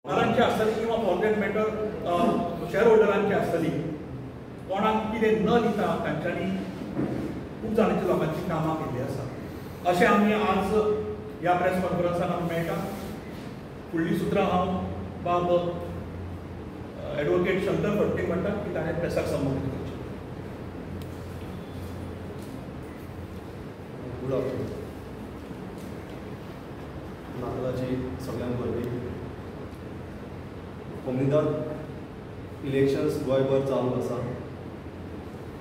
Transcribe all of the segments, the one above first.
ओनरांची आसतली किंवा format matter share होल्डरांची आसतली, कोणाक कितें न दिता तांच्यांनी खूब जाणांच्या लोकांची कामां केल्ली आसा अशें आमी आज ह्या प्रेस कॉन्फरन्सान आमकां मेळटा. फुडलीं सुत्रां हांव बाब एडवोकेट शंकर फडते म्हणटा की ताणें प्रेसाक संबोधीत करचें. Good afternoon. नाताळाची सगळ्यांक बरी. कोमुनिदाद इलेक्शन्स गोंयभर चालू आसा.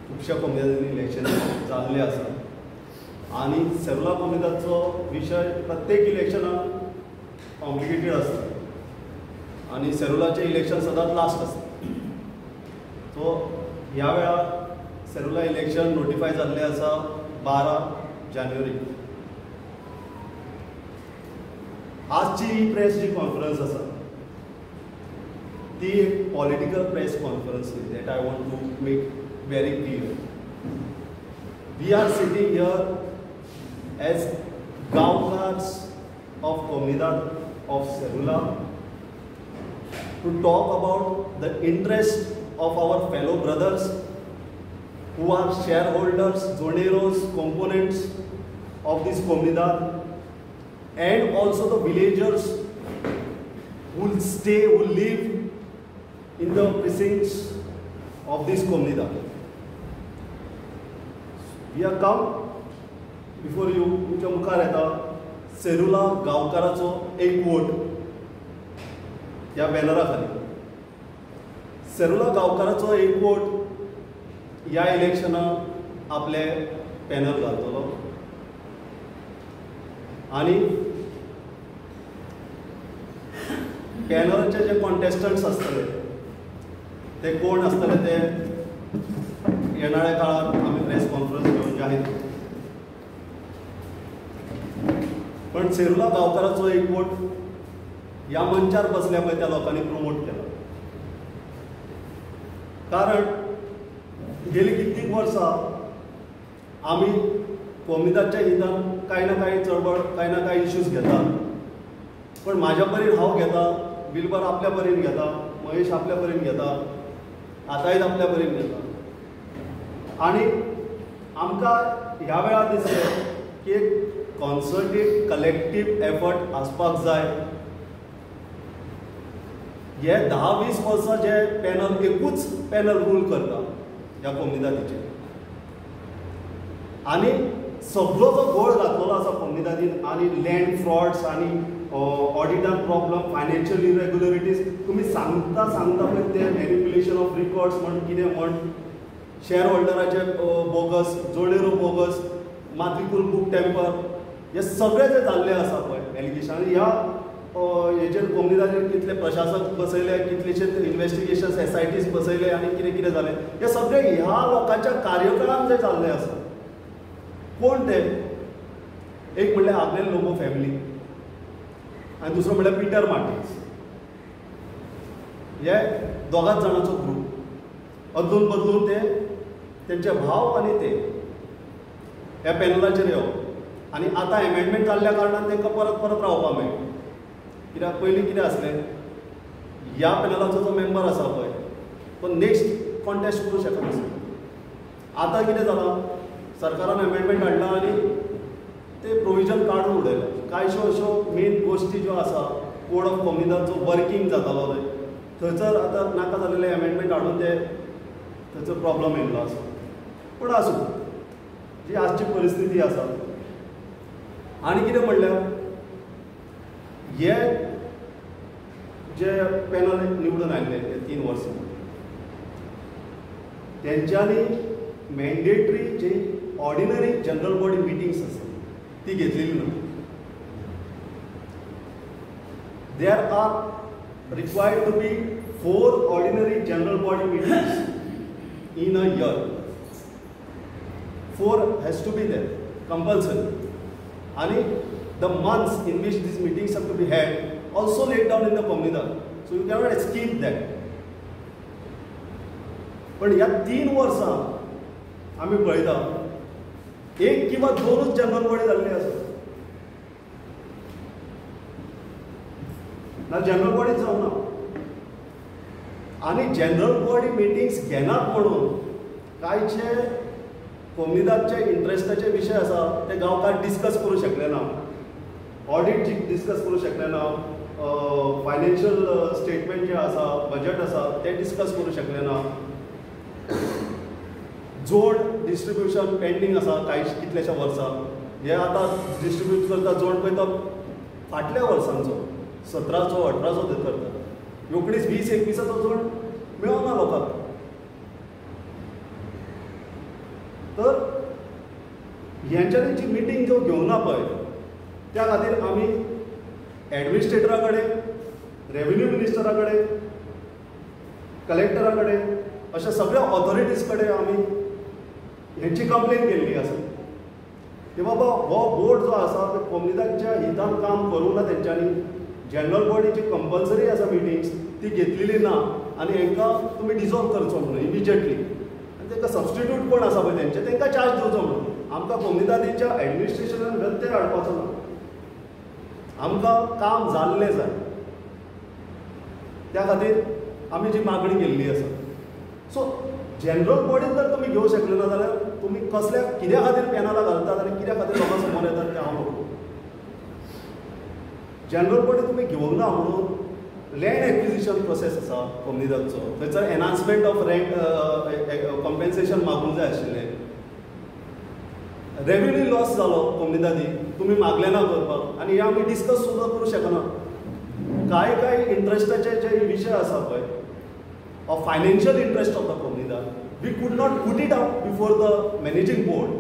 खुबश्या कोमुनिदादांनी इलेक्शन जाल्ले आसा आनी सेव्हला कोमुनिदादचो विशय प्रत्येक इलेक्शनाक कॉम्प्लिकेटेड आसता आनी सेव्हलाचें इलेक्शन सदांच लास्ट आसता. सो ह्या वेळार सेव्हला इलेक्शन नोटिफाय जाल्लें आसा 12 जानेवारी. आजची ही प्रेस जी कॉन्फरन्स आसा ती एक political press conference that I want to make very clear. We are sitting here as Gaokars of Komunidad of Serula to talk about the interest of our fellow brothers who are shareholders, zoneros, components of this Komunidad, and also the villagers who will stay, who will live in the precincts of this Komunidad. We have come before you. तुमच्या मुखार येता सेरुला गांवकाराचो एक vote ह्या बॅनरा खाली. सेरुला गांवकाराचो एक vote ह्या इलेक्शनाक आपले panel घालतलो आनी पॅनलाचे जे कॉन्टेस्टंट्स आसतले ते कोण आसतले ते येणाऱ्या काळात आम्ही प्रेस कॉन्फरन्स घेऊन जाहीर करू. पण सेरुला गांवकाराचो एक वोट ह्या मंचार बसल्या पळय त्या लोकांनी प्रमोट केला. कारण गेली कित्येक वर्सां आमी कोमुनिदादच्या हितान कांय ना कांय चळवळ, कांय ना कांय इश्यूज घेता. पण म्हाज्या परीन हांव घेता, बिलबर आपल्या परीन घेता, महेश आपल्या परीन घेता, आतांय आपल्या परीन घेता. आणि आमकां ह्या वेळार दिसलें की एक कॉन्सर्टेड कलेक्टीव एफर्ट आसपाक जाय. हे 10-20 वर्सां जे पॅनल एकूच पॅनल रूल करता ह्या कोमुनिदादीचेर आनी सगळो जो गोळ घातलेलो आसा कोमुनिदादीन आनी लँड फ्रॉड्स आनी ऑडिटान प्रॉब्लम, फायनान्शियल इरेग्युलरिटीज तुमी सांगता पळय ते मॅनिप्युलेशन ऑफ रिकॉर्ड्स म्हण कितें म्हण, शेअर होल्डराचे बोगस, जोडेरो बोगस, मात्रिकूल बुक टेम्पर, हे सगळे जे जाल्ले आसा पळय एलिगेशन. ह्या हेचेर कोमुनिदादीन कितले प्रशासक बसयले, कितलेशे इन्व्हेस्टिगेशन सोसायटीज बसयले आनी कितें कितें जालें हे सगळे ह्या लोकांच्या कार्यकाळान जे जाल्ले आसा. कोण ते? एक म्हणल्यार आग्नेल लोबो फॅमिली आनी दुसरो म्हणल्यार पिटर मार्टिन्स. हे दोगांच जाणांचो ग्रूप अदलून बदलून ते तेंचे भाव आनी ते ह्या पॅनलाचेर येवप आनी आतां एमेंडमेंट जाल्ल्या कारणान तांकां परत परत रावपाक मेळटा. कित्याक पयलीं कितें आसलें, ह्या पॅनलाचो जो मेंबर आसा पळय तो नेक्स्ट कॉन्टेस्ट करूंक शकनासलो. आतां कितें जालां, सरकारान एमेंडमेंट हाडला आनी ते प्रोविजन काडून उडयले. कांयश्यो अश्यो मेन गोश्टी ज्यो आसा, कोड ऑफ कोमुनिदाद जो वर्कींग जातालो पळय थंयसर आतां नाका जाल्लेले एमेंडमेंट हाडून ते थंयसर प्रॉब्लम येयल्लो आसा. पूण आसूं जी आजची परिस्थिती आसा. आनी कितें म्हणल्यार हे जे पॅनल निवडून आयिल्ले ते 3 वर्सां तेंच्यांनी मॅन्डेटरी जी ऑर्डिनरी जनरल बॉडी मिटिंग्स आसा ती घेतलेली ना. There are required to be 4 ordinary general body meetings in a year. 4 has to be there, compulsory. And the months in which these meetings have to be had also laid down in the Komunidad. So you cannot escape that. पण ह्या 3 वर्सां आमी पळयता 1 किंवा 2च general body जाल्ली आसा. ना general बॉडीच जावना. आनी जनरल बॉडी मिटिंग्स घेनात म्हणून कांयचे कोमनिदादचे इंट्रस्टाचे विशय आसा ते गांवकार डिस्कस करूं शकले ना. ऑडिट डिस्कस करूं शकले ना. फायनान्शियल स्टेटमेंट जे आसा, बजेट आसा ते डिस्कस करूं शकले ना. जोड डिस्ट्रिब्युशन पेंडींग आसा कांय कितलेशा वर्सां. हे आतां डिस्ट्रिब्यूट करता जोड पळय तो फाटल्या वर्सांचो 17चो 18चो ते करता. 19-20-21चो जोड मेळना लोकांक. तर ह्यांच्यानी जी मिटींग ज्यो घेवना पळय त्या खातीर आमी एडमिनिस्ट्रेटरा कडेन, रेव्हेन्यू मिनिस्टरा कडेन, कलेक्टरा कडेन अशा सगळ्या ऑथॉरिटीज कडेन आमी हेंची कंप्लेन केल्ली आसा की बाबा हो बोर्ड जो आसा तो कोमनिदादच्या हितान काम करूं ना. तेंच्यांनी जनरल बॉडीची कंपल्सरी आसा मिटिंग्स ती घेतलेली ना आनी हांकां तुमी डिजॉल्व करचो म्हणून इमिजिएटली. आनी तांकां सबस्टिट्यूट कोण आसा पळय तेंचे तांकां चार्ज दिवचो म्हणून. आमकां कोमनिदादीच्या एडमिनिस्ट्रेशनान व्यत्यय हाडपाचो ना. आमकां काम जाल्लें जाय. त्या खातीर आमी जी मागणी केल्ली आसा. सो जनरल बॉडीन जर तुमी घेवंक शकले ना जाल्यार तुमी कसल्या कित्या खातीर पॅनलां घालतात आनी कित्या खातीर लोकां समोर येतात तें हांव बघूं. जनरल बॉडी तुमी घेवंक ना म्हणून लँड एक्विजिशन प्रोसेस आसा कोमनिदादचो. थंयसर एनहान्समेंट ऑफ रेंट कॉम्पेन्सेशन मागूंक जाय आशिल्लें. रेव्हेन्यू लॉस जालो कोमनिदादी तुमी मागले ना करपाक आनी हे आमी डिस्कस सुद्दां करूं शकना. कांय इंट्रस्टाचे जे विशय आसा पळय of financial interest of the कोमनिदाद we could not put it up before the managing board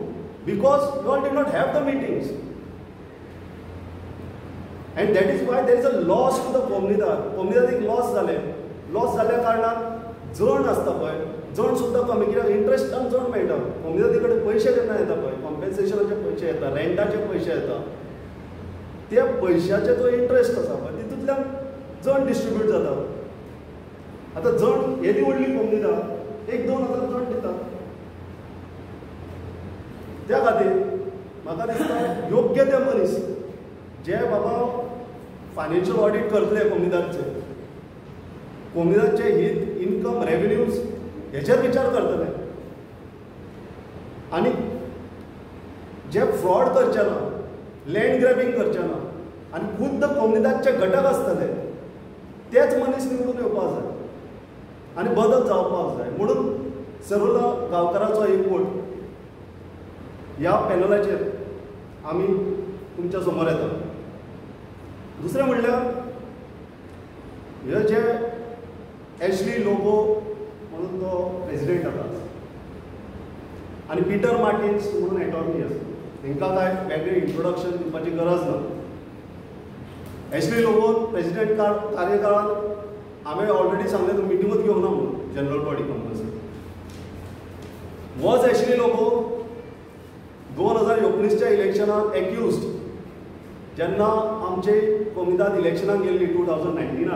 because you all did not have the meetings. And that is why there is a loss to the Komunidad. Komunidad एक loss जाल्या कारणान जण आसता पळय जण सुद्दां कमी कित्याक इंट्रस्टान जण मेळटा. कोमनिदादी कडेन पयशे केन्ना येता पळय कॉम्पेन्सेशनाचे पयशे येता, रेंटाचे पयशे येता. त्या पयशाचे जो इंट्रस्ट आसा पळय तितूंतल्यान जण डिस्ट्रिब्यूट जाता. आतां जण येदी व्हडली कोमनिदाद 1-2 हजार जण दितात. त्या खातीर म्हाका दिसता योग्य ते मनीस जे बाबा फायनान्शियल ऑडिट करतले कोमनिदादचे हित इन्कम रेव्हेन्यूज हेचेर विचार करतले आनी जे फ्रॉड करचे ना, लँड ग्रॅबिंग करचे ना आनी खुद्द कोमनिदादचे घटक आसतले तेच मनीस निवडून येवपाक जाय आनी बदल जावपाक जाय. म्हणून सर्व गांवकारांचो एकवट ह्या पॅनलाचेर आमी तुमच्या समोर येता. दुसरें म्हणल्यार हे जे एशली लोबो म्हणून तो प्रेसिडेंट आसा आनी पीटर मार्टिन्स म्हणून एटॉर्नी आसा तांकां कांय वेगळें इंट्रोडक्शन दिवपाची गरज ना. एशली लोबो प्रेसिडेंट कार्यकाळांत हांवें ऑलरेडी सांगलें तूं मिटिंगूच घेवना म्हणून general body compulsory. Was Ashley Lobo 2019च्या इलेक्शनाक एक्युज्ड जेन्ना आमचे कोमनिदाद इलेक्शनाक गेल्ली 2019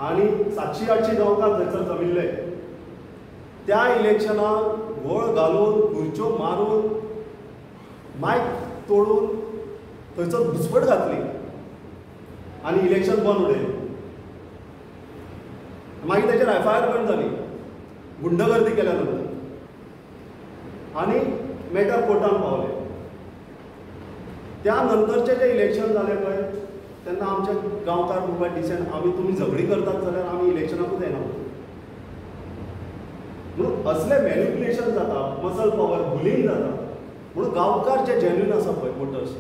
आनी 700-800 गांवकार थंयसर जमिल्ले. त्या इलेक्शनाक घोळ घालून खुर्च्यो मारून मायक तोडून थंयसर घुसपट घातली आनी इलेक्शन बंद उडयलें. मागीर तेचेर FIR पण जाली गुंडगर्दी केल्या नंतर आनी मॅटर कोर्टान पावले. त्या नंतरचे जे इलेक्शन जालें पळय तेन्ना आमचे गांवकार म्हणपाक डिसेंट आमी तुमी झगडी करतात जाल्यार आमी इलेक्शनाकूच येना म्हणून असले मॅनिप्युलेशन जाता, मसल पॉवर बुलिंग जाता. म्हणून गांवकार जे जेन्युइन आसा पळय वोटर्स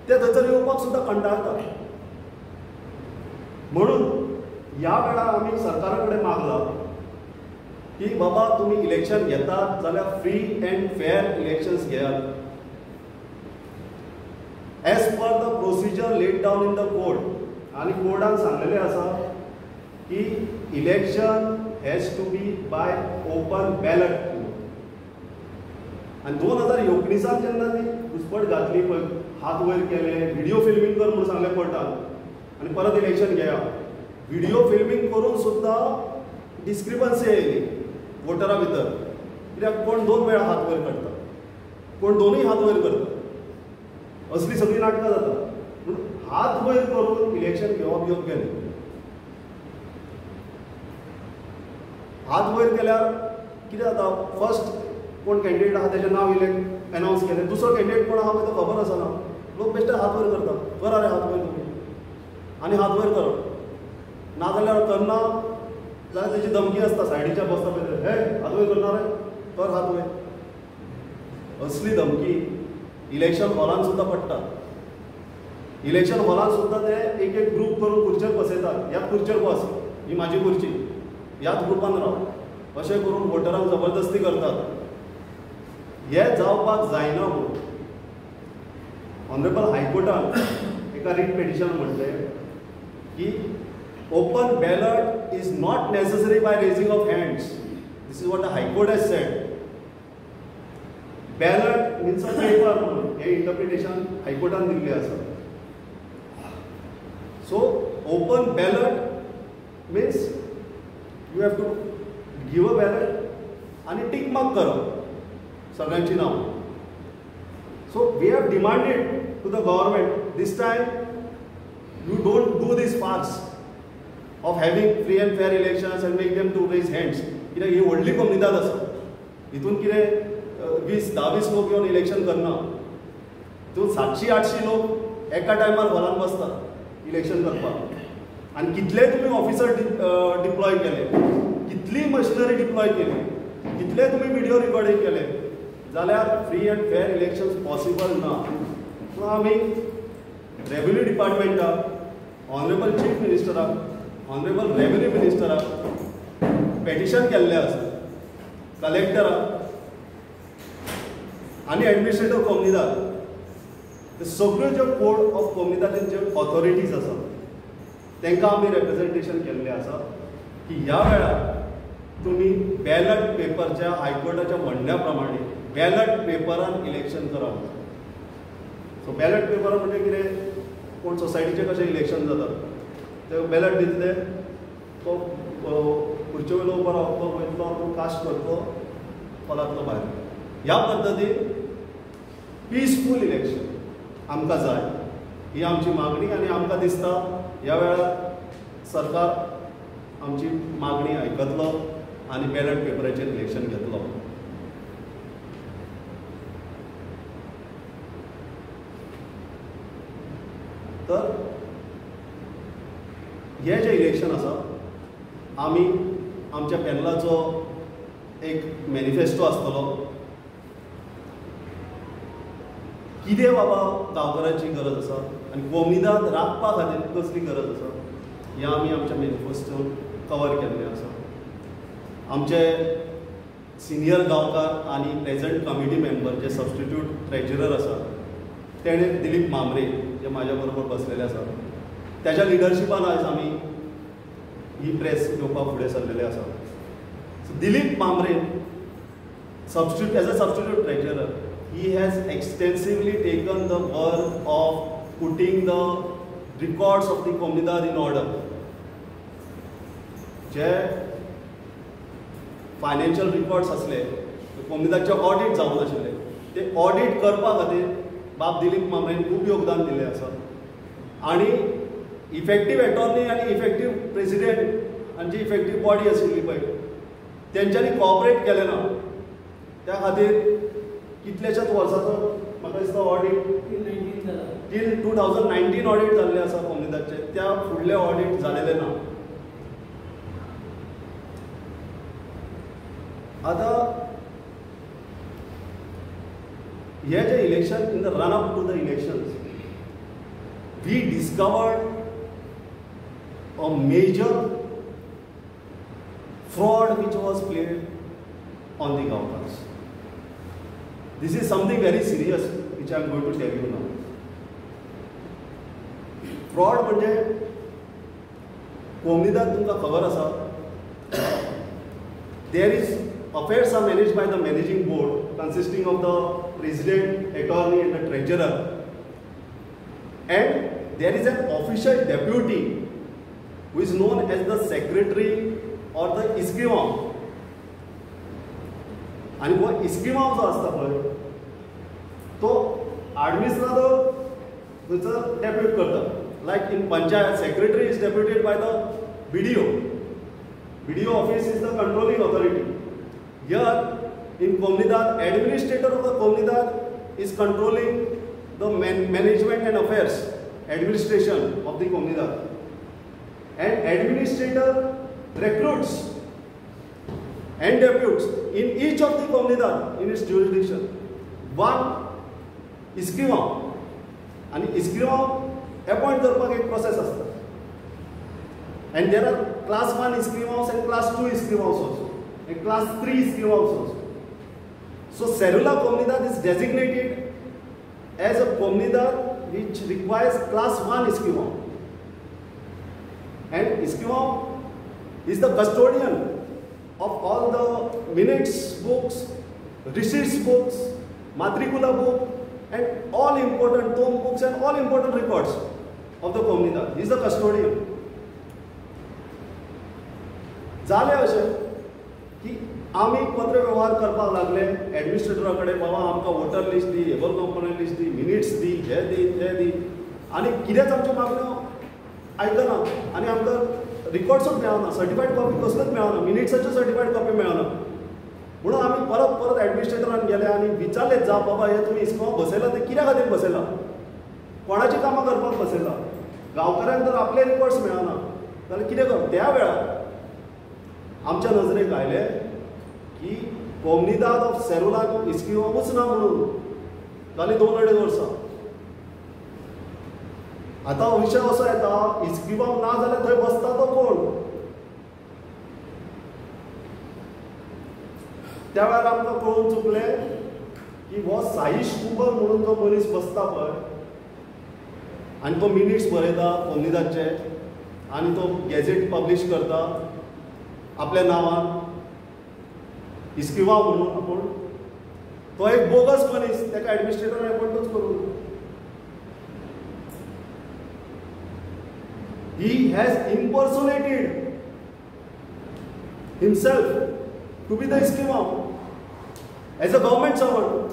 ते थंयसर येवपाक सुद्दां कंटाळटात. म्हणून ह्या वेळार आमी सरकारा कडेन मागलां की बाबा तुमी इलेक्शन घेतात जाल्यार फ्री एंड फेअर इलेक्शन्स घेयात. As per the procedure laid down in the court आनी कोर्टान सांगलेलें आसा की election has to be by open ballot. आनी 2019 जेन्ना ती घुसपट घातली पळय हात वयर केले व्हिडिओ फिल्मींग कर म्हणून सांगलें कोर्टान आनी परत इलेक्शन घेया. व्हिडिओ फिल्मींग करून सुद्दां डिस्क्रिपन्सी येयली वोटरा भितर कित्याक कोण 2 वेळा हात वयर करता कोण 2य हात वयर करता. असली सगळी नाटकां जाता. म्हणून हात वयर करून इलेक्शन घेवप योग्य न्ही. हात वयर केल्यार कितें जाता, फर्स्ट कोण कॅन्डिडेट आहा तेजें नांव अनावन्स केलें, दुसरो कॅन्डिडेट कोण आहा तो खबर आसना, लोक बेश्टे हात वयर करता, करा रे हात वयर तुमी, आनी हात वयर करप, नाजाल्यार करना जाल्यार तेजी धमकी आसता सायडीच्या बसता पळय, हे हात वयर करना रे, कर हात वयर. असली धमकी इलेक्शन हॉलान सुद्दां पडटा. इलेक्शन हॉलान सुद्दां ते एक एक ग्रूप करून खुर्चेर बसयतात, ह्याच खुर्चेर बस, ही म्हाजी खुर्ची, ह्याच ग्रुपान राव, अशें करून वोटरांक जबरदस्ती करतात. हे जावपाक जायना म्हणून ऑनरेबल हायकोर्टान एका रीट पेटिशन म्हणलें की open ballot is not necessary by raising of hands. This is what the high court has said. Ballot means a paper म्हणून हे इंटरप्रिटेशन हायकोर्टान दिल्लें आसा. So open ballot means you have to give a ballot आनी tick mark करप सगळ्यांची नांव. So we have demanded to the government this time you don't do this farce of having free and fair elections and make them to raise hands. कित्याक ही व्हडली community आसा, हितून कितें 20-20 लोक येवन इलेक्शन करना, हितून 700-800 लोक एका टायमार हॉलान बसतात इलेक्शन करपाक. आनी कितले तुमी ऑफिसर डिप्लॉय केले, कितली मशिनरी डिप्लॉय केली, कितले तुमी व्हिडिओ रिकॉर्डिंग केले, जाल्यार free and fair elections possible ना. सो आमी रेव्हेन्यू डिपार्टमेंटाक, ऑनरेबल चीफ मिनिस्टराक, ऑनरेबल रेव्हेन्यू मिनिस्टराक पेटिशन केल्लें आसा, कलेक्टराक आनी एडमिनिस्ट्रेटिव्ह कम्युनिदाद, ते सगळ्यो ज्यो कोड ऑफ कम्युनिदादीन ज्यो ऑथॉरिटीज आसा तांकां आमी रिप्रेझेंटेशन केल्लें आसा की ह्या वेळार तुमी बॅलट पेपरच्या हायकोर्टाच्या म्हणण्या प्रमाणे बॅलट पेपरान इलेक्शन करप. सो बॅलट पेपर म्हणजे कितें, कोण सोसायटीचें कशें इलेक्शन जाता ते बॅलट दितले, तो खुर्चे वयलो उबो रावतलो, वयतलो, तो कास्ट करतलो, पलातलो भायर. ह्या पद्दतीन पीसफूल इलेक्शन आमकां जाय, ही आमची मागणी. आनी आमकां दिसता ह्या वेळार सरकार आमची मागणी आयकतलो आनी बॅलट पेपराचेर इलेक्शन घेतलो. तर हे जे इलेक्शन आसा, आमी आमच्या पॅनलाचो एक मॅनिफेस्टो आसतलो, कितें बाबा गांवकारांची गरज आसा आनी कम्युनिदाद राखपा खातीर कसली गरज आसा, हें आमी आमच्या मॅनिफेस्टोन कवर केल्लें आसा. आमचे सिनियर गांवकार आनी प्रेझंट कमिटी मेंबर जे सबस्टिट्यूट ट्रेजरर आसा, तेणें दिलीप मामरे जे म्हाज्या बरोबर बसलेले आसा, त्याच्या लिडरशिपान आयज आमी ही प्रेस घेवपाक फुडें सरलेले आसा. So Dilip मामरे as a substitute treasurer, he has extensively taken the work of putting the records of the comunidad in order. जे फायनान्शियल रिकॉर्ड्स आसले, कम्युनिदाचे ऑडिट जावन आशिल्ले, ते ऑडिट करपा खातीर बाब दिलीप मामरेन खूब योगदान दिल्लें आसा. आनी इफेक्टीव एटॉर्नी आनी इफेक्टीव प्रेसिडेंट आनी जी इफेक्टीव बॉडी आशिल्ली पळय, तेंच्यांनी कॉपरेट केलें ना. त्या खातीर कितलेशाच वर्साचो म्हाका दिसता ऑडिट टील 2019 ऑडिट जाल्लें आसा कम्युनिदाचे, त्या फुडले ऑडिट जालेले ना. आतां हे जे election, in the run up to the elections, we discovered a major fraud which was played on the Gaukars. This is something very serious which I am going to tell you now. Fraud म्हणजे कोमनीदाद तुमकां खबर आसा, there is affairs are managed by the managing board consisting of the president, attorney and the treasurer, and there is an official deputy who is known as the secretary or the इस्किमाव. आणि वो इस्किमाव जो आसता पळय तो administrator थंयसर depute करता. Like in panchayat secretary is deputed by the BDO BDO office is the controlling authority. Here in Comunidad, administrator of the Comunidad is controlling the management and affairs, administration of the Comunidad. And administrator recruits and deputes in each of the Comunidad in its jurisdiction. One escrivão, and escrivão appoint करपाक एक process असता. And there are class 1 escrivãos and class 2 escrivãos also, and class 3 escrivãos also. So Cérula Comunidad is designated as a Comunidad which requires class 1 escrivão. And escrivão is the custodian of all the minutes books, receipts books, matricula book, and all important tome books and all important records of the Comunidad. He is the custodian. जाले अशें की आमी पत्र व्यवहार करपाक लागले एडमिनिस्ट्रेटरा कडेन, बाबा आमकां वोटर लिस्ट दी, हेबर कंपनी लिस्ट दी, मिनिट्स दी, हे दी, ते दी, आनी कितेंच आमच्यो मागण्यो आयकना आनी आमकां रिकॉर्ड्सूच मेळना, सर्टिफायड कॉपी कसल्योच मेळना, मिनिट्साच्यो सर्टिफायड कॉपी मेळना. म्हणून आमी परत परत एडमिनिस्ट्रेटरान गेले आनी विचारले, जा बाबा हे तुमी हिसको बसयला ते कित्या खातीर बसयला, कोणाची कामां करपाक बसयला, गांवकाऱ्यांक जर आपले रिकॉर्ड्स मेळना जाल्यार कितें कर. त्या वेळार आमच्या नजरेक आयलें की कोमुनिदाद ऑफ सेरुलाक इस्किवांपूच ना म्हणून जाली 2-2.5 वर्सां. आतां विशय असो येता, इस्किवांव ना जाल्यार थंय बसता तो कोण. त्या वेळार आमकां कळून चुकलें की हो साईश कुबर म्हणून जो मनीस बसता पळय आनी तो मिनिट्स बरयता कोमुनिदादचे आनी तो गॅझेट पब्लीश करता आपल्या नांवान इस्किवांव म्हणून आपूण, तो एक बोगस मनीस, ताका एडमिनिस्ट्रेटर अपॉयंटूच करून. He has impersonated himself to be the Escrivão as a government servant,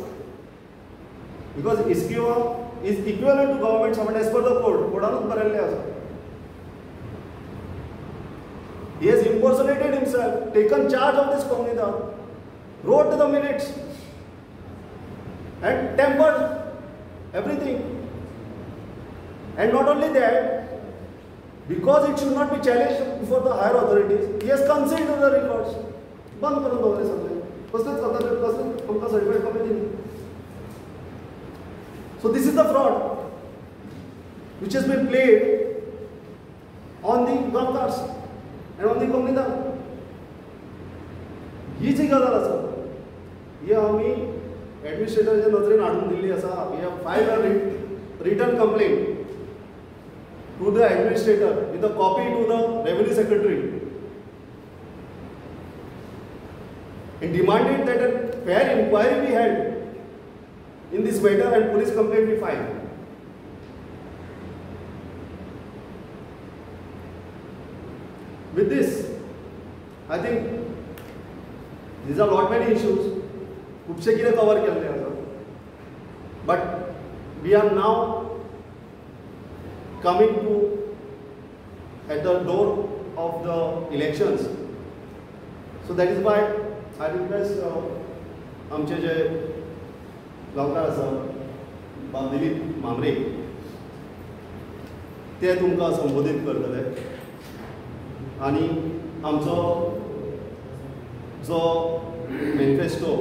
because Escrivão is equivalent to government servant as per the code. Codanut barelle asa. He has impersonated himself, taken charge of this Comunidad, wrote the minutes, and tempered everything. And not only that, because it should not be challenged before the higher authorities, he has concealed the records. बंद करून दवरले सगळे, कसलेच कसलेच आमकां certified copy दिली. So this is the fraud which has been played on the Gankars and on the Comunidad. ही जी गजाल आसा ही आमी एडमिनिस्ट्रेटराच्या नजरेन हाडून दिल्ली आसा. We have filed a written complaint to the administrator with a copy to the revenue secretary and demanded that a fair inquiry be held in this matter and police complaint be filed. With this, I think these are lot many issues खूपशे कितें cover केल्ले आसा, but we are now coming to at the door of the elections. So that is why I request आमचे जे गांवकार आसा दिलीप मामरे ते तुमकां संबोधीत करतले आनी आमचो जो मॅनिफेस्टो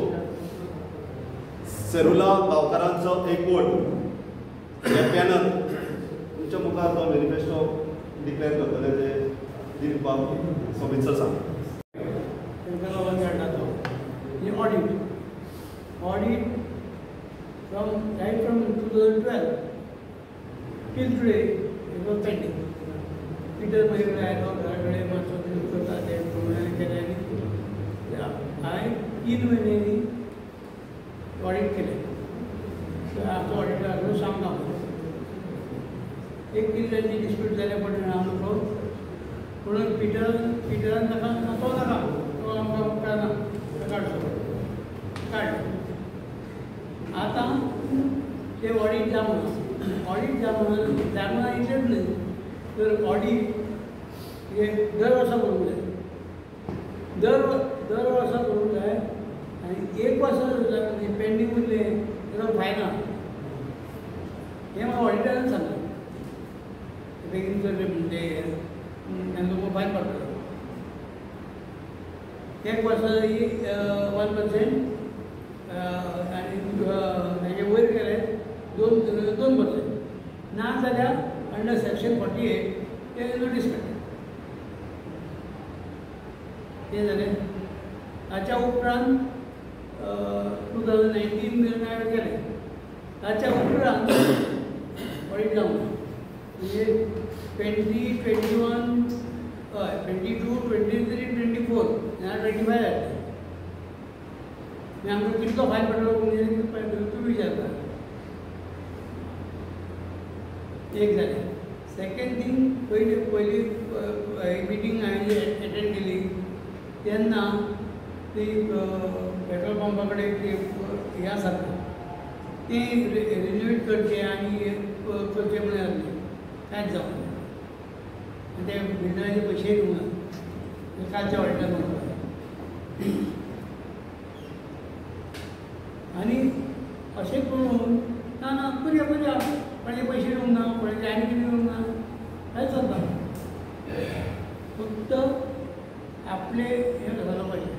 सेरुला गांवकारांचो एकवट हे पॅनल तुमच्या मुखार तो मॅनिफेस्टो डिक्लेअर करतले ते दिलीप बाब समित सर सांग. Audit right from 2012 till today it was pending. Peter Mahir आयलो घराकडे मातसो करता ते प्रमाणे केले आनी हांवें 3 म्हयन्यांनी ऑडिट केलें. आमचो ऑडिटर सांगता एक कितें डिस्प्यूट जाले पण हांव नको म्हणून पिटरान ताका तो नाका तो आमकां उपकारना काड. आतां ते ऑडिट जावना इतलेंच न्हय तर ऑडिट हे दर वर्सा करूंक जाय. दर वर्सा करूंक जाय आनी एक वर्सा जर पेंडींग उरलें जाल्यार फायना हें म्हाका ऑडिटरान सांगलें बेगीन करलें म्हणजे तेन्ना तुमकां फायन पडटलो एक वर्सा 1% आनी हेजे वयर गेले 2% ना जाल्यार अंडर सेक्शन 48 ते नोटीस काडटा ते जालें ताच्या उपरांत 2019 निर्णय केले ताच्या उपरांत ऑडिट जावंक ना म्हणजे 20, 21 हय 22, 23, 24 ना 25 जाता आमकां कितलो फायन पडलो तूं विचारता एक जालें सेकेंड थिंग पयली मिटींग हांवें एटेंड केली तेन्ना ती पेट्रोल पंपा कडेन हें आसा ती रिन्यूवेट करचें आनी करचें म्हणून आसलें कांयच जावना आनी ते बिल्डराचे पयशे दिवंक ना कालच्या ऑडिटान म्हणटा आनी अशें करून ना करया कोणाचे पयशे दिवंक ना कोणाचे आनी कितें दिवंक ना कांयच चलता फक्त आपले हें घालप पाहिजे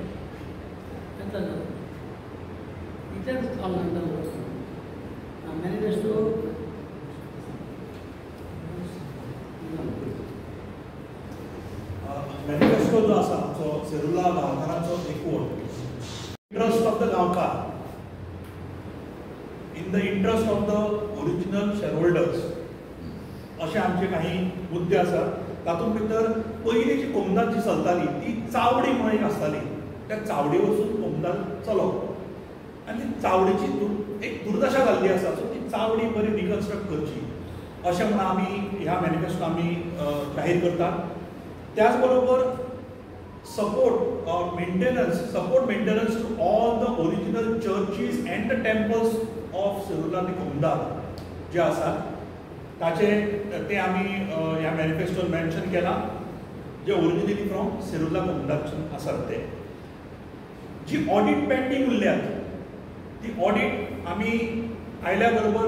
तें चलना इतलेंच काम करता मॅनिफेस्टो मॅनिफेस्टो जो आसा आमचो सेरुला गांवकारांचो एकवट interest of the Gaonkar in the interest of the original shareholders अशे आमचे काही मुद्दे आसात तातूंत भितर पयलीं जी कोमदाद जी चलताली ती चावडी म्हणून एक आसताली त्या चावडी वचून कोमदाद चलोवप आनी ती चावडीची एक दुर्दशा जाल्ली आसा सो ती चावडी बरी रिकन्स्ट्रक्ट करची अशें म्हणून आमी ह्या मॅनिफेस्टो आमी जाहीर करतात त्याच बरोबर support maintenance to all the original churches and the temples of Serula the कोमदाद जे आसात ते आमी ह्या मॅनिफेस्टोन मेन्शन केला जे ओरिजिनली फ्रॉम सेरुला कोमदाद आसात ते जी ऑडिट पेंडींग उरल्यात ती ऑडिट आमी आयल्या बरोबर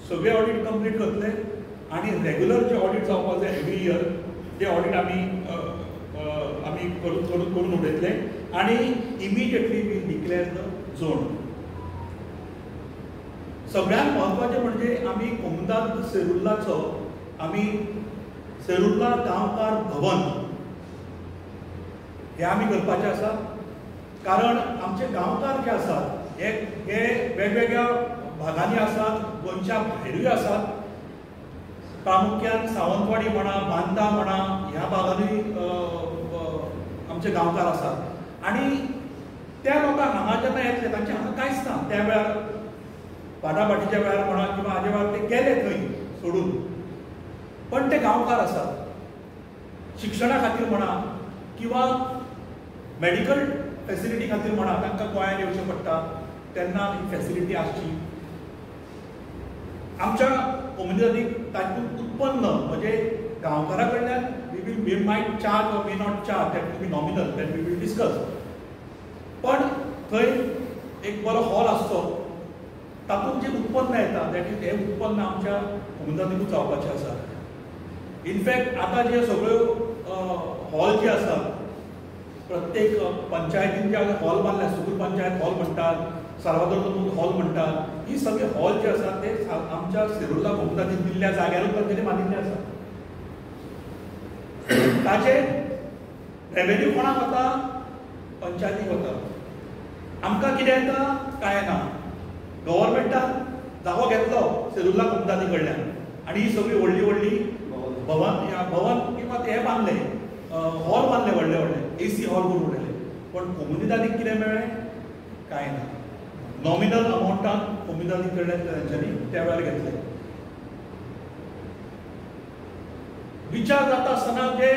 सगळे ऑडिट कंप्लीट करतले आणि रेग्युलर जे ऑडिट जावपाक जाय एवरी इयर ते ऑडिट आमी करून उडयतले आणि immediately we declare the zone सगळ्यात महत्वाचे म्हणजे आमी कोमदाद सेरुल्लाचो आमी सेरुल्ला गांवकार भवन हे आमी करपाचे आसा कारण आमचे गांवकार जे आसात हे वेगवेगळ्या भागांनी आसात गोंयच्या भायरूय आसात प्रामुख्यान सावंतवाडी म्हणा बांदा म्हणा ह्या भागांनी आमचे गांवकार आसात आणि त्या लोकांक हांगा जेन्ना येतले तांचे हांगा कांयच ना त्या वेळार बाटाबाटीच्या वेळार म्हणा किंवा हाजे वेळार ते गेले थंय सोडून पण ते गांवकार आसात शिक्षणा खातीर म्हणा किंवा मेडिकल फॅसिलिटी खातीर म्हणा तांकां गोंयांत येवचें पडटा तेन्ना ही फॅसिलिटी आसची आमच्या कम्युनिटीक तातूंत उत्पन्न म्हणजे गांवकारा कडल्यान we might charge or may not charge that will be nominal that we will discuss पण थंय एक बरो हॉल आसचो तातूंत जे उत्पन्न येता दॅट इज हे उत्पन्न आमच्या कम्युनिटीकूच जावपाचें आसा इनफॅक्ट आतां जे सगळ्यो हॉल जे आसात प्रत्येक पंचायतीन जे हॉल बांदल्या सुगूर पंचायत हॉल म्हणटात सार्वजनिक हॉल म्हणटात ही सगळे हॉल जे आसात ते आमच्या सेरुल्ला कम्युनिटीन दिल्ल्या जाग्यारूच तांच्यांनी बांदिल्ले आसा ताचे रेवेन्यू कोणाक वता पंचायतीक वता आमकां कितें येता कांय ना गव्हर्मेंटान जागो घेतलो सेरुल्ला कम्युनिटी कडल्यान आनी ही सगळी व्हडली भवन किंवा हे बांदले हॉल बांदले व्हडले AC हॉल करून उडयले पण कम्युनिटीक कितें मेळ्ळें कांय ना नॉमिनल अमाउंटान कम्युनिटी कडल्यान तांच्यांनी त्या वेळार घेतले विचार जाता आसतना जे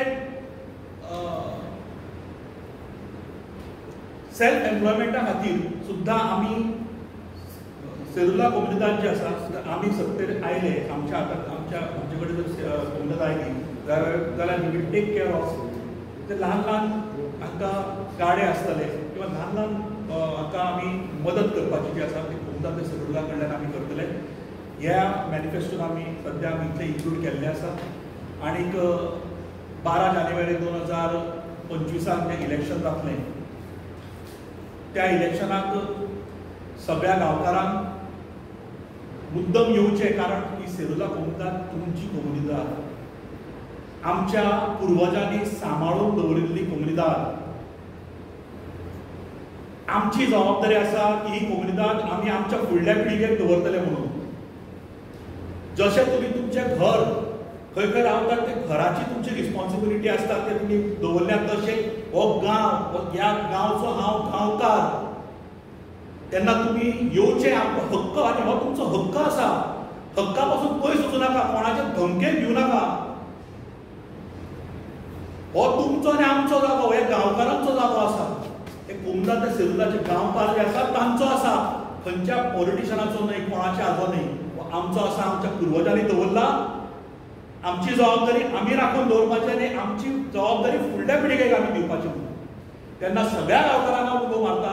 सेल्फ एम्प्लॉयमेंटा खातीर सुद्दां आमी सेरुल्ला कम्युनिटीन जे आसा आमी सत्तेर आयले आमचे कडेन जर कम्युनिटी आयली जाल्यार we will take care of ते ल्हान ल्हान हांकां गाडे आसतले किंवा ल्हान ल्हान हांकां आमी मदत करपाची जी आसा ती कोमदाद सेरुला कडल्यान आमी करतले. ह्या मॅनिफेस्टोन आमी सद्या आमी इतले इन्क्लूड केल्ले आसा. आनीक 12 जानेवारी 2025 जें इलेक्शन जातलें त्या इलेक्शनाक सगळ्या गांवकारांक मुद्दम येवचें, कारण ही सेरुला कोमदाद तुमची कोमुनिदाद, आमच्या पुर्वजांनी सांबाळून दवरिल्ली कोमुनिदाद. आमची जबाबदारी आसा की ही कोमुनिदाद आमी आमच्या फुडल्या पिळगेक दवरतले म्हणून. जशें तुमी तुमचें घर खंय खंय रावतात ते घराची तुमची रिस्पॉन्सिबिलिटी आसता ते तुमी दवरल्यात, तशें हो गांव, ह्या गांवचो हांव गांवकार, तेन्ना तुमी येवचे, आपलो हक्क, आनी हो तुमचो हक्क आसा. हक्का पासून पयस वचूं नाका, कोणाचे धमकेक भिवू नाका. हो तुमचो आनी आमचो जागो, हे गांवकारांचो जागो आसा. हे कोमदाद सेरुलाचे गांवकार जे आसा तांचो आसा, खंयच्या पॉलिटिशनाचो न्हय, कोणाचे हाजो न्हय, आमचो आसा. आमच्या पुर्वजांनी दवरला. आमची जबाबदारी आमी राखून दवरपाची आनी आमची जबाबदारी फुडल्या पिळगेक आमी दिवपाची म्हणून. तेन्ना सगळ्या गांवकारांक हांव उलो मारता,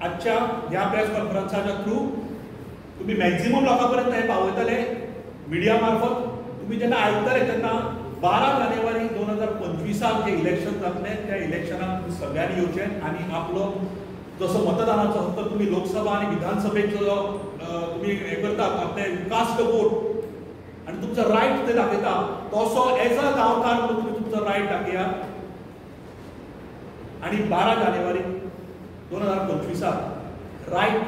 आजच्या ह्या प्रेस कॉन्फरन्साच्या थ्रू तुम्ही मॅक्झिमम लोकां पर्यंत हे पावयतले मिडिया मार्फत. तुम्ही जेन्ना आयकतले तेन्ना 12 जानेवारी 2025 जे इलेक्शन जातलें त्या इलेक्शनाक तुम्ही सगळ्यांनी येवचें आनी आपलो जसो मतदानाचो हक्क तुम्ही लोकसभा आनी विधानसभेचो तुम्ही हे करतात, आपले कास्ट वोट आनी तुमचो रायट ते दाखयता, तसो एज अ गांवकार म्हणून तुम्ही तुमचो रायट दाखयात. आनी 12 जानेवारी 2025 रायट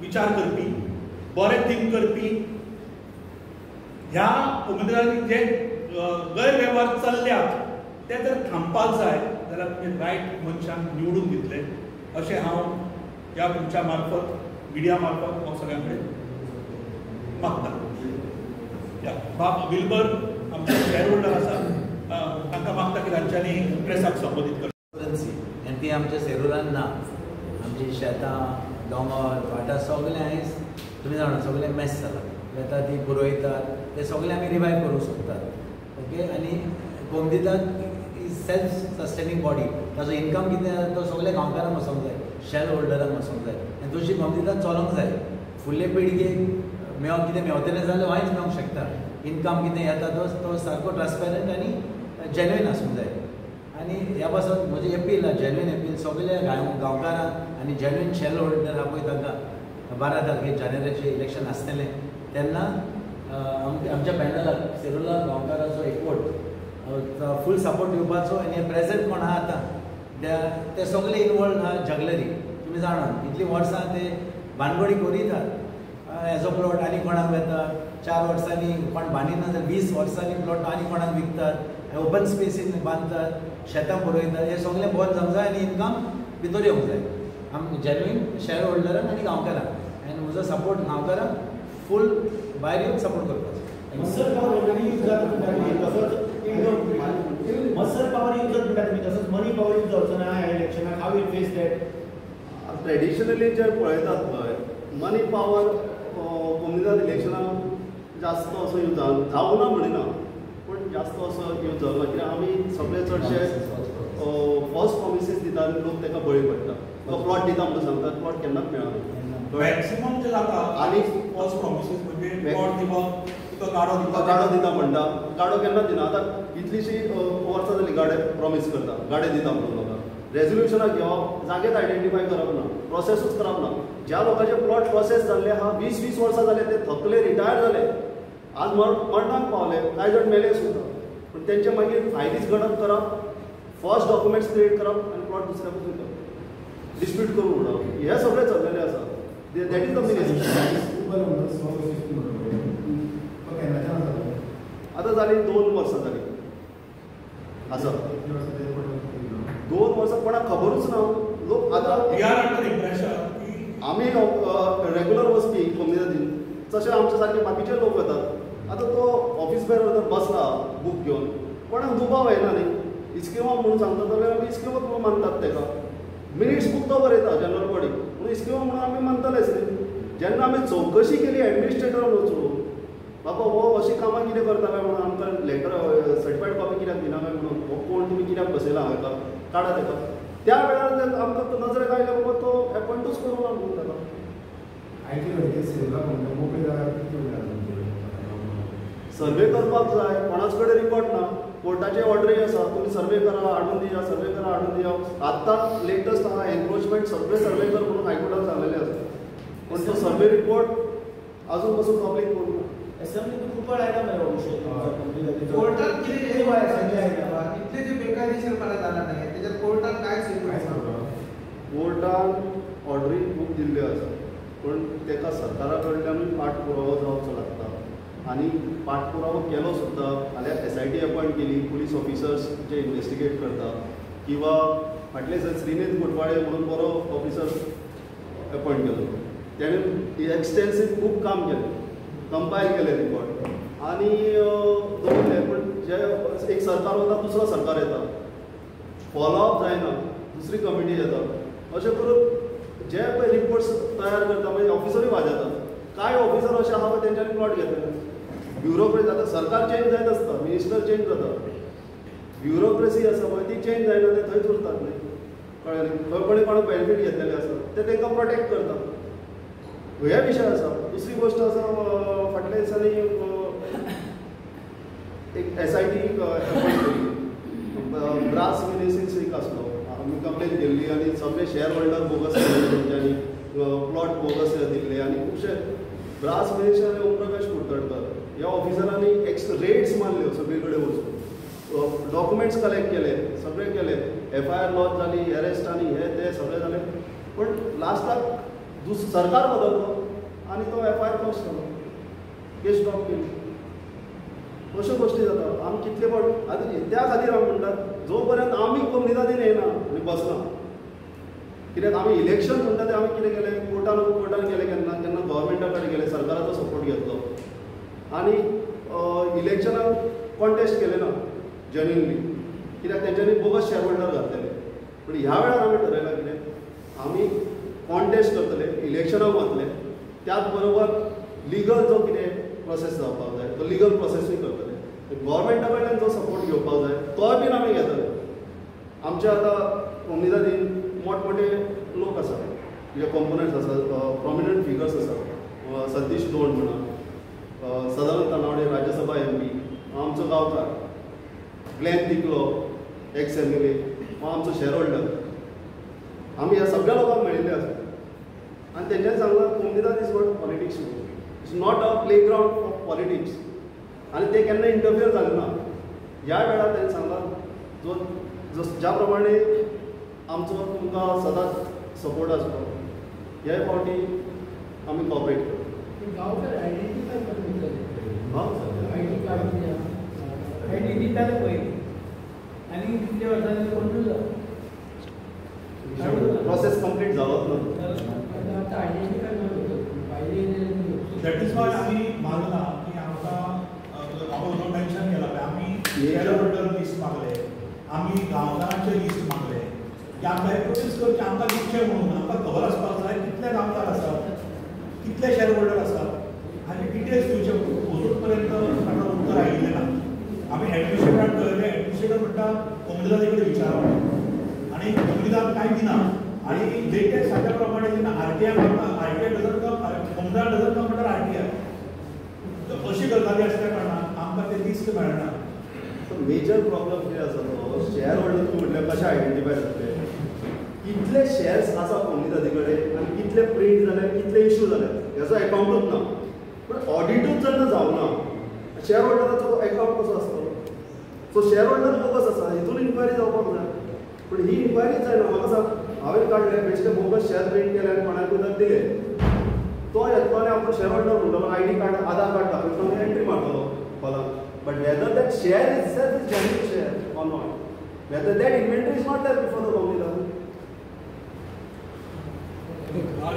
विचार करपी, बरे थिंक करपी, ह्या कोमुनिदादी जे गैरवेव्हार चल्ल्यात ते जर थांबपाक जाय जाल्यार तुमी रायट मनशांक निवडून दितले अशें हांव ह्या तुमच्या मार्फत, मिडिया मार्फत हांव सगळ्यां कडेन मागता. बाब विल्बर आमचे शेअर होल्डर आसा, तांकां मागता की तांच्यांनी प्रेसाक संबोधीत करचें. आनी ती आमच्या सेरुलान ना. आमची शेतां, दोंगर, वाठार सगळे आयज तुमी जाणा सगळे मॅस जालात. येता ती पुरोयतात, ते सगळे आमी रिवायव करूंक सोदतात. ओके, आनी कोमदिदाद इज सेल्फ सस्टेनिंग बॉडी. ताजो इनकम कितें तो सगळे गांवकारांक वचोंक जाय, शेअर होल्डरांक वचोंक जाय, आनी तशी कोमदिदाद चलोंक जाय. फुडले पिळगेक कितें मेवतलें जाल्यार हांवेंच मेळोंक शकता. इनकम कितें येता तो सारको ट्रान्सपेरंट आनी जेन्युइन आसूंक जाय. आनी ह्या पासून म्हजें एपील, जेन्युइन एपील सगळ्या गांवकारांक आनी जेन्युइन शेअर होल्डर आहा पळय तांकां 12 तारखेक जानेवारीचें इलेक्शन आसतलें तेन्ना आमच्या पॅनलाक सेरुला गांवकाराचो एकवट फूल सपोर्ट दिवपाचो. आनी हे प्रेझेंट कोण आहा आतां ते सगळे इनवॉल्ड आहा जगलरी. तुमी जाणा इतलीं वर्सां ते भानगडी करितात, हेजो प्लॉट आनी कोणाक वेतात, 4 वर्सांनी कोण बांदिना जाल्यार 20 वर्सांनी प्लॉट आनी कोणाक विकतात, ओपन स्पेसीन बांदतात, शेतां पुरयतात. हे सगळें बंद जावंक जाय आनी इनकम भितर येवंक जाय जेन्युइन शेअर होल्डरांक आनी गांवकारांक. आनी म्हजो सपोर्ट गांवकारांक फूल भायर येवन सपोर्ट करपाचो. मसल पॉवर यूज जाता मसल पॉवर यूज जाता तसोच मनी पॉवर यूज जावचो ना ह्या इलेक्शनाक. हाव वील फेस दॅट? ट्रेडिशनली जे पळयतात पळय मनी पॉवर कोमुनिदाद इलेक्शनाक जास्त असो यूज जावं ना म्हणिना, पूण जास्त असो यूज जावना. कित्याक आमी सगळे चडशे फर्स्ट प्रॉमिसीस दिता आनी लोक ताका बळी पडटा. तो प्लॉट दिता म्हणून सांगतात, प्लॉट केन्नाच मेळना. मॅक्सिमम जे जाता आनी फर्स्ट प्रॉमिसीस म्हणजे प्लॉट दिवप, तुका गाडो दिता म्हणटा. गाडो केन्ना दिना. आतां इतलीशीं वर्सां जालीं गाडे प्रॉमीस करता, गाडे दिता म्हणून लोकांक. रेजोल्युशनाक घेवप, जागेच आयडेंटिफाय करप ना, प्रोसेसूच करप ना. ज्या लोकांचे प्लॉट प्रोसेस जाल्ले आहा 20-20 वर्सां जाले, ते थकले, रिटायर जाले, आज मरणाक पावले, कांय जाण मेले सुद्दां. पूण तेंचे मागीर फायलीज गणप करप, फर्स्ट डॉक्युमेंट्स क्रिएट करप आनी प्लॉट दुसऱ्याक दिवप, डिस्प्यूट करून उडोवप, हे सगळें चल्लेलें आसा. That is the minister. आतां जालीं 2 वर्सां जालीं आसा. 2 वर्सां कोणाक खबरूच ना. लोक आतां आमी रेग्युलर वचपी कोमुनिदादीन तशें आमचे सारके बाकीचे लोक वतात. आतां तो ऑफिस भायर बसला बूक घेवन, कोणाक दुबाव येना न्ही. इस्किमा म्हणून सांगता जाल्यार आमी इस्किमा म्हणून मानतात ताका. मिनिट्स बूक तो बरयता जनरल बॉडी म्हणून इस्किमा म्हणून आमी मानतलेच न्ही. जेन्ना आमी चवकशी केली एडमिनिस्ट्रेटरान वचून बाबा हो अशी कामां कितें करता काय म्हणून आमकां लेटर सर्टिफायड कॉपी कित्याक दिना काय म्हणून हो कोण तुमी कित्याक बसयला हाका काडा ताका त्या वेळार आमकां नजरेक आयल्या बाबा तो एपॉयंटूच करूं ना म्हणून ताका सर्वे करपाक जाय कोणाच कडेन रिकॉर्ड ना कोर्टाचे ऑर्डरी आसा तुमी सर्वे करा हाडून दिया सर्वे करा हाडून दिया आतां लेटस्ट आहा एनक्रोचमेंट सगळे सर्वे कर म्हणून हायकोर्टान सांगलेले आसा पण तो सर्वे रिपोर्ट अजून पासून पब्लीक करूंक ना असेंब्लीतून खूप वेळ आयला मरे हो विषय कोर्टात किती हे व्हाय संजय हैदराबाद इतले जे बेकायदेशीरपणा झाला नाही त्याच्यात कोर्टात काय कोर्टान ऑर्डरी खूप दिल्ल्यो आसा पण ताका सरकारा कडल्यानूय पाठपुरावो जावचो लागता आनी पाठपुरावो केलो सुद्दां जाल्यार SIT अपॉयंट केली पुलीस ऑफिसर्स जे इन्वेस्टिगेट करता किंवा फाटले श्रीनित घोटवाळे म्हणून बरो ऑफिसर अपॉयंट केलो तेणें एक्सटेन्सीव खूब काम केलें कंपायल केले रिपोर्ट आनी दवरले पण जे एक सरकार वता दुसरो सरकार येता फॉलोअप जायना दुसरी कमिटी येता अशें करून जे पळय रिपोर्ट्स तयार करता मागीर ऑफिसरूय वाजयतात कांय ऑफिसर अशे आहा पळय तेंच्यांनी प्लॉट घेतले ब्युरोक्रेसी आतां सरकार चेंज जायत आसता मिनिस्टर चेंज जाता ब्युरोक्रेसी आसा पळय ती चेंज जायना ते थंयच उरतात न्ही कळ्ळें न्ही खंय कोणी कोणाक बेनिफीट घेतलेले आसा ते तांकां प्रोटेक्ट करतात हे विशय आसा दुसरी गोष्ट आसा फाटल्या दिसांनी एक SIT अपॉयंट केली ब्रास मिनेसिन्स एक आसलो आमी कंप्लेन केल्ली आनी सगळे शेअर होल्डर बोगस केले तेंच्यांनी प्लॉट बोगस दिल्ले आनी खुबशे ब्रास मिनेशन आनी ओमप्रकाश कुडतडकर ह्या ऑफिसरांनी रेड्स मारल्यो सगळे कडेन वचून डॉक्युमेंट्स कलेक्ट केले सगळे केले FIR लॉन्च जाली अरेस्ट आनी हे ते सगळे जाले पण लास्टाक सरकार बदललो आनी तो FIR क्लोज केलो केस स्टॉप केली अश्यो गोश्टी जाता आमी कितले फावट आतां त्या खातीर हांव म्हणटात जो पर्यंत आमी कम्युनिटीन येना आनी बसना कित्याक आमी इलेक्शन म्हणटा तें आमी कितें केलें कोर्टान गेले केन्ना गव्हर्मेंटा कडेन गेले सरकाराचो सपोर्ट घेतलो आनी इलेक्शनाक कॉन्टेस्ट केले ना जेन्युनली कित्याक तेंच्यांनी बोगस शेअर होल्डर घातलेले पण ह्या वेळार आमी ठरयलां कितें आमी कॉन्टेस्ट करतले इलेक्शनाक वतले त्याच बरोबर लिगल जो कितें प्रोसेस जावपाक जाय तो लिगल प्रोसेसूय करतले गव्हर्मेंटा कडल्यान जो सपोर्ट घेवपाक जाय तोय बीन आमी घेतले आमचे आतां उमेदीन मोठमोठे लोक आसा जे कंपोनंट्स आसा प्रॉमिनंट फिगर्स आसा सतीश दोंड म्हणा सदानंद तानावडे राज्यसभा MP आमचो गांवकार ग्लेन तिकलो एक्स MLA हो आमचो शेअर होल्डर आमी ह्या सगळ्या लोकांक मेळिल्ले आसा आनी तेंच्यांनी सांगलां कोमुनिदाद is not politics it's not a playground of politics आनी ते केन्ना इंटरफियर जाले ना ह्या वेळार तेणें सांगलां ज्या प्रमाणे आमचो तुमकां सदांच सपोर्ट आसलो ह्या फावटी आमी कॉपरेट करता गांवकार आयडेंटिफाय हां दिताले पयलीं आनी कितले वर्सांनी कंट्रोल जालो प्रोसेस कंप्लीट जालोच ना दॅट इज वाय आमी मागला की आमकां आपण जो मेन्शन केला पळय आमी शेअर होल्डर लिस्ट मागले आमी गांवकारांचे लिस्ट मागले की आमकां प्रोसेस करचे आमकां दिवचे म्हणून आमकां खबर आसपाक जाय कितले गांवकार आसात कितले शेअर होल्डर आसात आनी डिटेल्स दिवचे अजून पर्यंत ताका उत्तर आयिल्लें ना आमी एडमिनिस्ट्रेटराक कळयलें एडमिनिस्ट्रेटर म्हणटा कोमुनिदादा कडेन विचारप आनी कोमुनिदाद कांय दिना आनी लेटेस्ट सांगल्या प्रमाणे जेन्ना RTI मारता RTI डजन कम कोमुनिदाद डजन कम म्हणल्यार RTI अशी गजाली आसल्या कारणान आमकां ते लिस्ट मेळना मेजर प्रॉब्लम कितें आसा तो शेअर होल्डर तूं म्हटल्यार कशें आयडेंटिफाय जातले कितले शेअर्स आसा कोमुनिदादी कडेन आनी कितले प्रिंट जाले कितले इश्यू जाले हेचो अकाउंटूच ना पण ऑडिटूच जेन्ना जावना शेअर होल्डराचो अकाउंट कसो आसतलो सो शेअर होल्डर बोगस आसा हितून इन्क्वायरी जावपाक जाय पण ही इन्क्वायरी जायना म्हाका सांग हांवें काडले बेश्टे बोगस शेअर प्रिंट केले आनी कोणाकूय जर दिले तो येतलो आनी आपूण शेअर होल्डर म्हणटलो ID कार्ड आधार कार्ड दाखयतलो आनी एंट्री मारतलो फॉलाक but whether that share is self is genuine share or not whether that inventory is not there before the कोमुनिदाद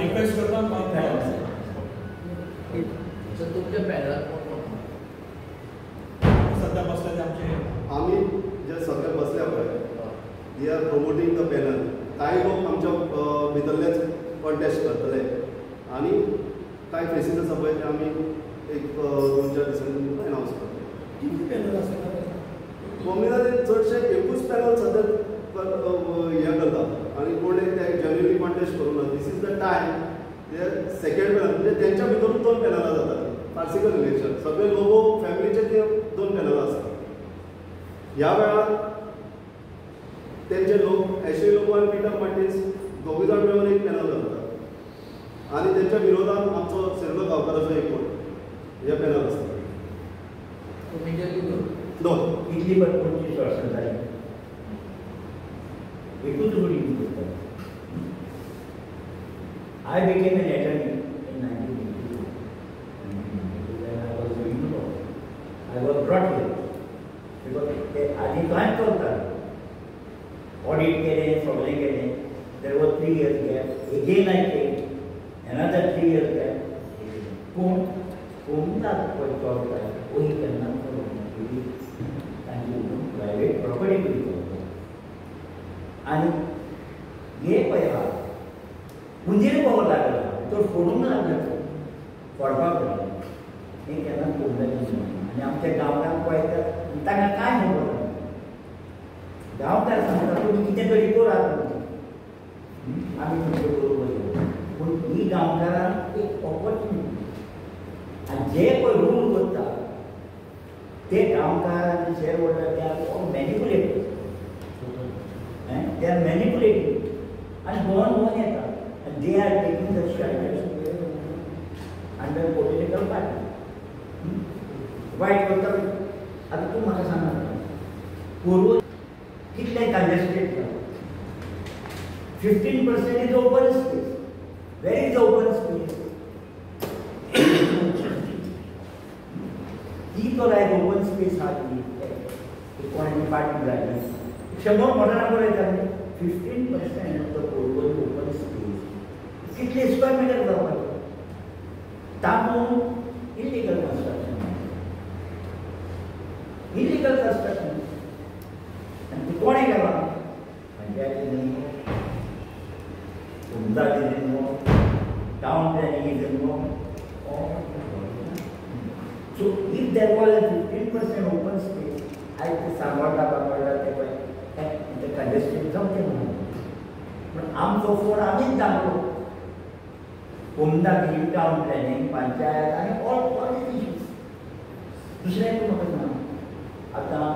रिक्वेस्ट करता सर तुमच्या पॅनलात सध्या बसले आमचे आमी जे सगळे बसल्या पळय we R promoting the panel कांय लोक आमच्या भितरलेच कॉन्टेस्ट करतले आनी कांय फेसीस आसा पळय ते आमी एक 2-4 दिसांनी तुमकां अनावन्स करता. किती पॅनल आसता? कॉम्युनाचे चडशे एकूच पॅनल सद्या हे करता आनी कोण एक ते जेन्युअली कॉन्टेस्ट करूना. दीस इज द टायम ते सेकंड पॅनल म्हणजे त्यांच्या भितरूच 2 पॅनलां जातात. पार्सिकल इलेक्शन सगळे लोगो फॅमिलीचे ते 2 पॅनल आसतात. ह्या वेळार त्यांचे लोक ॲशली लोबो आनी पीटर मार्टिन्स दोगूय जाण मेळून एक पॅनल घालतात आनी त्यांच्या विरोधात आमचो सेर्लो गांवकाराचो एक हे पॅनल आसता. दोन इतली बट 25 वर्सां जाली एकूच रुडी करता. I became an attorney in 1982. When I was doing law, I was brought here because they आधी काय करतात ऑडिट केले सगळे केले. There was 3 years gap. Again I came, another 3 years gap. कोणता पॉईंट आहे वही करना प्रायव्हेट प्रॉपर्टी करतो आणि हे पैसा मुंजिरी पवर लागला तो फोडून लागला फोडपाक लागला. हे केन्ना फोडलें आनी आमच्या गांवकार पळयतात ताका काय खबर गांवकार सांगता तुमी कितें तरी करात आमी तुमचे बरोबर. पूण ही गांवकारांक एक ऑपॉर्च्युनिटी आनी जे पळय रूल करता ते गांवकार आनी शेअर होल्डर ते आर मॅनिपुलेट करता. दे आर मॅनिपुलेटिंग आनी गोवन येता. They are taking the shelter under political party. वाईट करता. आता तू म्हाका सांग पूर्व कितले कंजेस्टेड जाता. 15% is open space. Where is open space? ती तो राय ओपन स्पेस हा कोणाची पार्टी जाय 100 मोटरांवर येतात. 15% ऑफ द पूर्व ओपन स्पेस कितले स्क्वेअर मीटर जावपाचे. तातूंत इलिगल कन्स्ट्रक्शन आनी तूं कोणें केलां पंचायतीन न्हू उमदाटीन न्हू टावन प्लॅनिंगेन न्हू. So if there was a 15% open space आयज ते सांगोडा बांगोडा ते पळय कंजेस्टेड जमचें म्हणून. पूण आमचो फोन आमीच दाखलो उमदाटी टावन प्लॅनिंग पंचायत आनी ऑल इश्यूज. दुसरें तूं म्हाका सांग आतां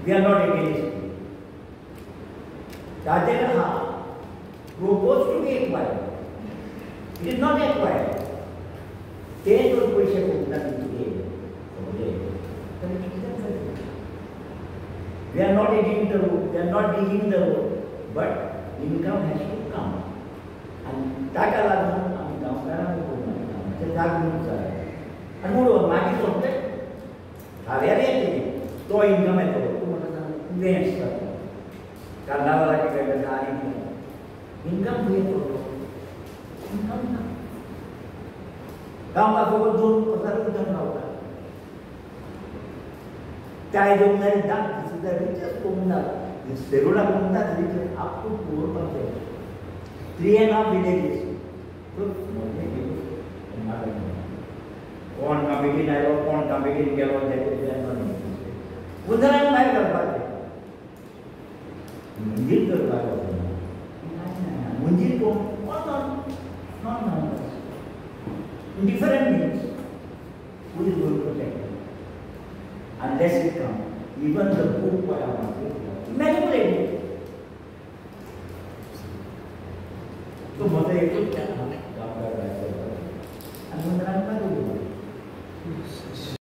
वी आर नॉट एगेन्स्ट ताजेर हा propose to be acquired. It is not acquired. ते जर पयशे कोंकणाक दितले we are not digging the road, they are not digging the road, but income has to come. And ताका लागून आमी गांवकारांक बोलना ते जागृत जाय. आनी म्हणून मागीर सोंपले हांवें केलें तो इन्कम येतो. तूं म्हाका सांग इव्हेंट्स जाता कार्नावालाचे इव्हेंट आसा आनी इन्कम खंय येतो. इन्कम ना. गांवकाचो 2,000 उदक रावता. काय जमणारे 10,000 रिचेस्ट कोमना सेरोडा कोमना richest up to 4 panchayat 3.5 villages. कोण कमिटीन आयलो कोण कमिटीन गेलो उदरान भायर घालपाचें मंदीर करपाक मंदीर कोण non different means who is going to protect them? Unless it comes, even the book by our manipulated. So, mother,